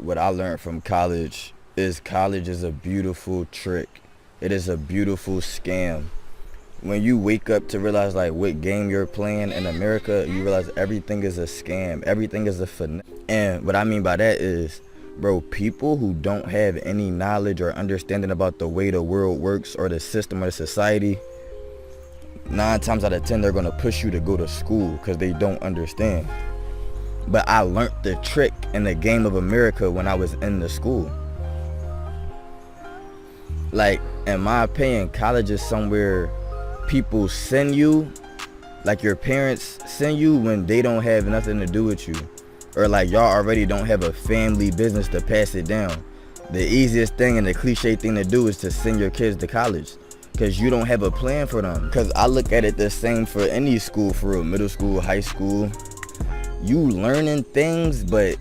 what I learned from college is a beautiful trick. It is a beautiful scam. When you wake up to realize like what game you're playing in America, you realize everything is a scam. Everything is a finesse. And what I mean by that is, bro, people who don't have any knowledge or understanding about the way the world works or the system or the society, 9 times out of 10 they're gonna push you to go to school because they don't understand. But I learned the trick in the game of America when I was in the school. Like, in my opinion, college is somewhere people send you, like your parents send you when they don't have nothing to do with you. Or like y'all already don't have a family business to pass it down. The easiest thing and the cliche thing to do is to send your kids to college, because you don't have a plan for them. Because I look at it the same for any school, for real, middle school, high school. You learning things, but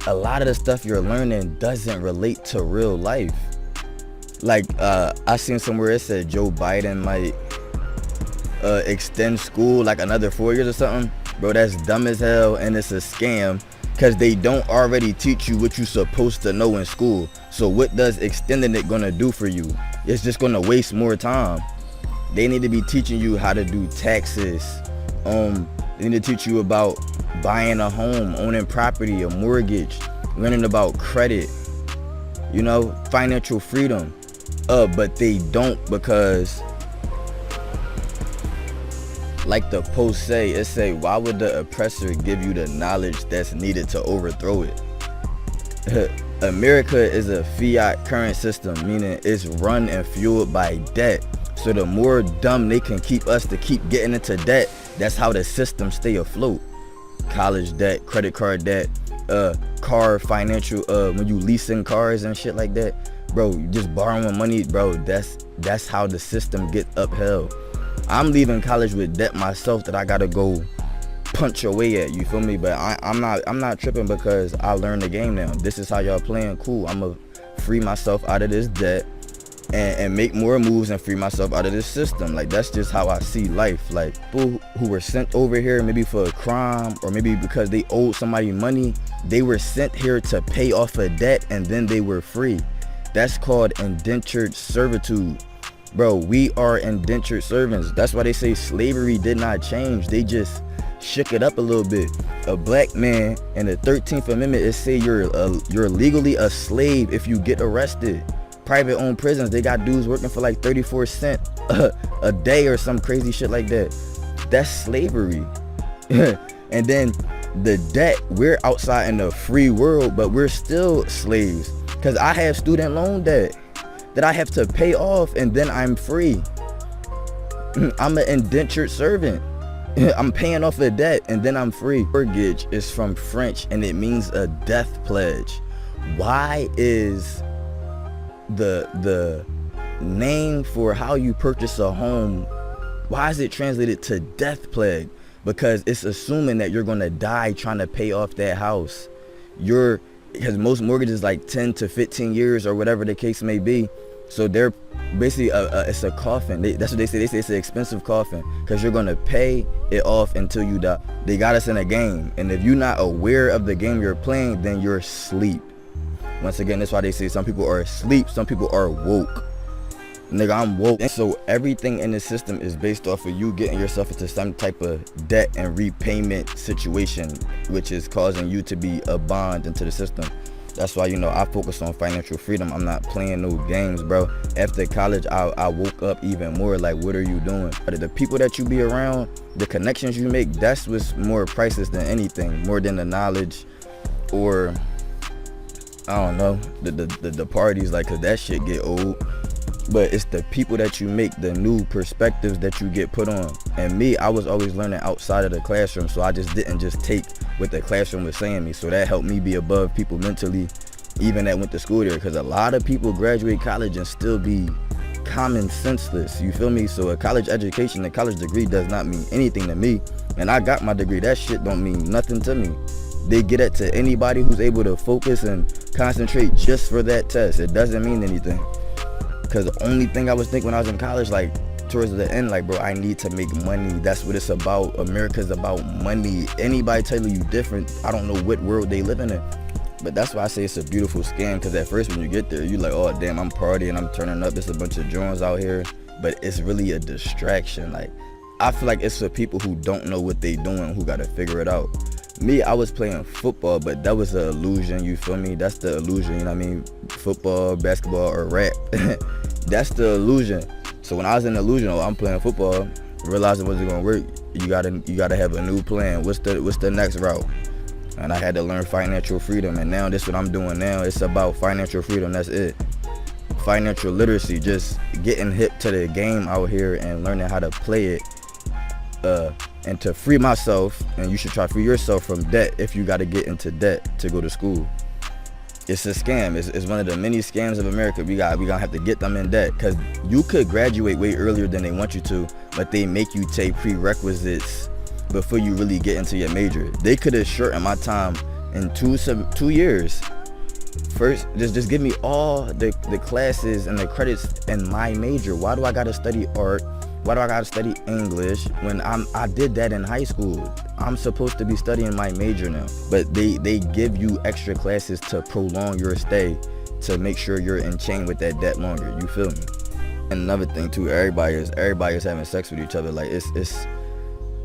a lot of the stuff you're learning doesn't relate to real life. Like, I seen somewhere it said Joe Biden might extend school like another 4 years or something. Bro, that's dumb as hell, and it's a scam, because they don't already teach you what you're supposed to know in school. So what does extending it gonna do for you? It's just gonna waste more time. They need to be teaching you how to do taxes. They need to teach you about buying a home, owning property, a mortgage, learning about credit, you know, financial freedom. But they don't, because like the post say, it say, why would the oppressor give you the knowledge that's needed to overthrow it? America is a fiat current system, meaning it's run and fueled by debt. So the more dumb they can keep us to keep getting into debt, that's how the system stay afloat. College debt, credit card debt, car financial, when you leasing cars and shit like that, bro, you just borrowing money, bro, that's how the system get upheld. I'm leaving college with debt myself that I gotta go punch away at, you feel me? But I'm not tripping, because I learned the game now. This is how y'all playing, cool. I'ma free myself out of this debt and make more moves and free myself out of this system. Like, that's just how I see life. Like, people who were sent over here maybe for a crime, or maybe because they owed somebody money, they were sent here to pay off a debt and then they were free. That's called indentured servitude. Bro, we are indentured servants. That's why they say slavery did not change. They just shook it up a little bit. A black man in the 13th Amendment, it say you're legally a slave if you get arrested. Private owned prisons, they got dudes working for like 34 cents a day or some crazy shit like that. That's slavery. And then the debt, we're outside in the free world, but we're still slaves. Because I have student loan debt that I have to pay off, and then I'm free. I'm an indentured servant. I'm paying off a debt and then I'm free. Mortgage is from French and it means a death pledge. Why is the name for how you purchase a home, why is it translated to death pledge? Because it's assuming that you're gonna die trying to pay off that house. Because most mortgages like 10 to 15 years or whatever the case may be. So they're basically it's a coffin. That's what they say. They say it's an expensive coffin because you're gonna pay it off until you die. They got us in a game, and if you're not aware of the game you're playing, then you're asleep. Once again, that's why they say some people are asleep, some people are woke. Nigga, I'm woke. And so everything in the system is based off of you getting yourself into some type of debt and repayment situation, which is causing you to be a bond into the system. That's why, I focus on financial freedom. I'm not playing no games, bro. After college, I woke up even more like, what are you doing? But the people that you be around, the connections you make, that's what's more priceless than anything, more than the knowledge or, I don't know, the parties, like, cause that shit get old. But it's the people that you make, the new perspectives that you get put on. And me, I was always learning outside of the classroom, so I just didn't just take what the classroom was saying me. So that helped me be above people mentally, even that went to school there. Because a lot of people graduate college and still be common senseless, you feel me? So a college education, a college degree does not mean anything to me. And I got my degree, that shit don't mean nothing to me. They get it to anybody who's able to focus and concentrate just for that test. It doesn't mean anything. Because the only thing I was thinking when I was in college, like towards the end, like, bro, I need to make money. That's what it's about. America's about money. Anybody tell you different, I don't know what world they live in. But that's why I say it's a beautiful scam, because at first when you get there, you like, oh damn, I'm partying, I'm turning up, there's a bunch of drones out here. But it's really a distraction. Like, I feel like it's for people who don't know what they doing, who gotta figure it out. Me, I was playing football, but that was an illusion, you feel me? That's the illusion, you know what I mean? Football, basketball, or rap. That's the illusion. So when I was in the illusion, oh, I'm playing football, realizing it wasn't gonna work, you gotta have a new plan. What's the next route? And I had to learn financial freedom, and now this is what I'm doing now. It's about financial freedom, that's it. Financial literacy, just getting hip to the game out here and learning how to play it, and to free myself. And you should try to free yourself from debt if you got to get into debt to go to school. It's a scam. It's one of the many scams of America. We gonna have to get them in debt, because you could graduate way earlier than they want you to, but they make you take prerequisites before you really get into your major. They could have shortened my time in 2 years. First, just give me all the classes and the credits in my major. Why do I gotta study art? Why do I gotta study English when I did that in high school? I'm supposed to be studying my major now. But they give you extra classes to prolong your stay, to make sure you're in chain with that debt longer. You feel me? And another thing too, everybody is having sex with each other. Like it's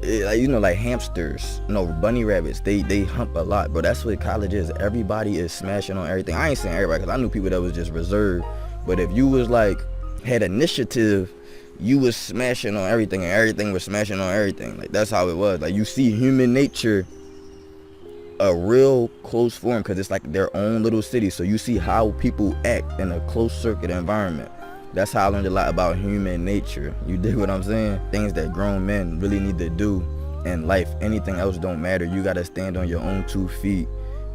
like, you know, like hamsters, no, bunny rabbits, they hump a lot, bro. That's what college is. Everybody is smashing on everything. I ain't saying everybody, because I knew people that was just reserved, but if you was like had initiative, you was smashing on everything, and everything was smashing on everything. Like, that's how it was. Like, you see human nature a real close form, because it's like their own little city, so you see how people act in a closed circuit environment. That's how I learned a lot about human nature. You dig what I'm saying? Things that grown men really need to do in life. Anything else don't matter. You gotta stand on your own 2 feet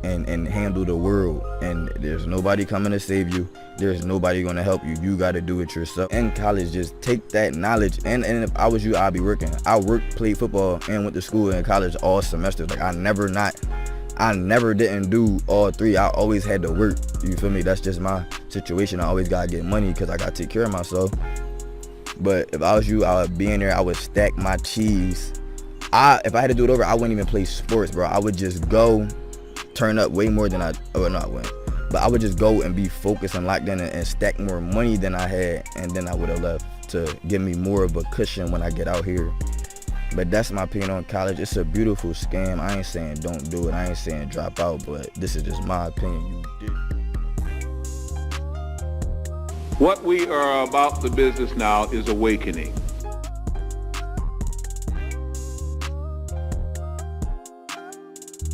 and handle the world. And there's nobody coming to save you. There's nobody gonna help you. You gotta do it yourself. In college, just take that knowledge. And if I was you, I'd be working. I worked, played football, and went to school in college all semesters. Like, I never didn't do all 3. I always had to work. You feel me? That's just my situation. I always gotta get money, because I gotta take care of myself. But if I was you, I would be in there, I would stack my cheese. If I had to do it over, I wouldn't even play sports, bro. I would just go, turn up way more than I wouldn't. But I would just go and be focused and locked in and stack more money than I had, and then I would have left to give me more of a cushion when I get out here. But that's my opinion on college. It's a beautiful scam. I ain't saying don't do it. I ain't saying drop out, but this is just my opinion. You did. What we are about the business now is awakening.